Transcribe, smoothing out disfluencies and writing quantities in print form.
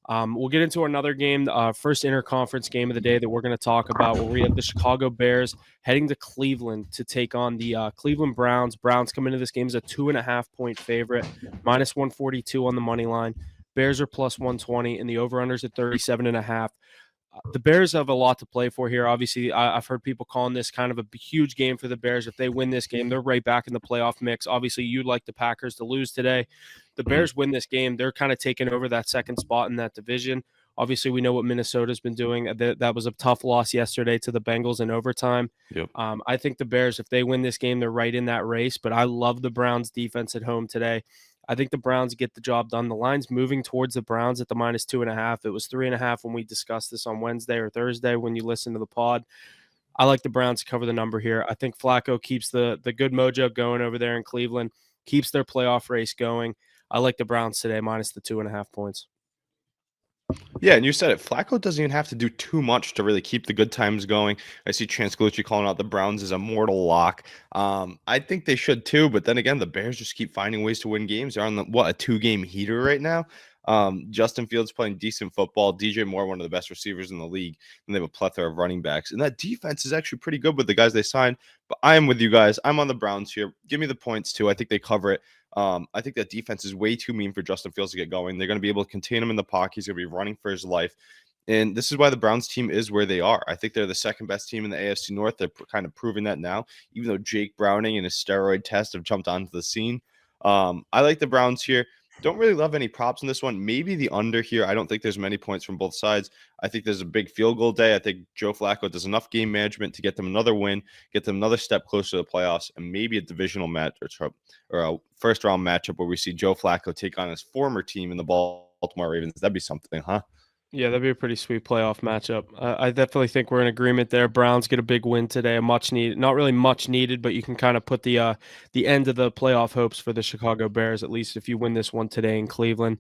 We'll get into another game, first interconference game of the day that we're going to talk about, where we have the Chicago Bears heading to Cleveland to take on the Cleveland Browns. Browns come into this game as a 2.5-point favorite, minus 142 on the money line. Bears are plus 120, and the over-unders at 37.5. The Bears have a lot to play for here. Obviously, I've heard people calling this kind of a huge game for the Bears. If they win this game, they're right back in the playoff mix. Obviously, you'd like the Packers to lose today. The Bears win this game, they're kind of taking over that second spot in that division. Obviously, we know what Minnesota's been doing. That was a tough loss yesterday to the Bengals in overtime. Yep. I think the Bears, if they win this game, they're right in that race. But I love the Browns' defense at home today. I think the Browns get the job done. The line's moving towards the Browns at the minus 2.5. It was 3.5 when we discussed this on Wednesday or Thursday when you listen to the pod. I like the Browns to cover the number here. I think Flacco keeps the good mojo going over there in Cleveland, keeps their playoff race going. I like the Browns today minus the 2.5 points. Yeah, and you said it. Flacco doesn't even have to do too much to really keep the good times going. I see Chance Galucci calling out the Browns as a mortal lock. I think they should too, but then again, the Bears just keep finding ways to win games. They're on a 2-game heater right now. Justin Fields playing decent football. DJ Moore, one of the best receivers in the league, and they have a plethora of running backs. And that defense is actually pretty good with the guys they signed. But I am with you guys. I'm on the Browns here. Give me the points too. I think they cover it. I think that defense is way too mean for Justin Fields to get going. They're going to be able to contain him in the pocket. He's going to be running for his life. And this is why the Browns team is where they are. I think they're the second best team in the AFC North. They're kind of proving that now, even though Jake Browning and his steroid test have jumped onto the scene. I like the Browns here. Don't really love any props in this one. Maybe the under here. I don't think there's many points from both sides. I think there's a big field goal day. I think Joe Flacco does enough game management to get them another win, get them another step closer to the playoffs, and maybe a divisional match or a first-round matchup where we see Joe Flacco take on his former team in the Baltimore Ravens. That'd be something, huh? Yeah, that'd be a pretty sweet playoff matchup. I definitely think we're in agreement there. Browns get a big win today, a much needed, not really much needed, but you can kind of put the end of the playoff hopes for the Chicago Bears, at least if you win this one today in Cleveland.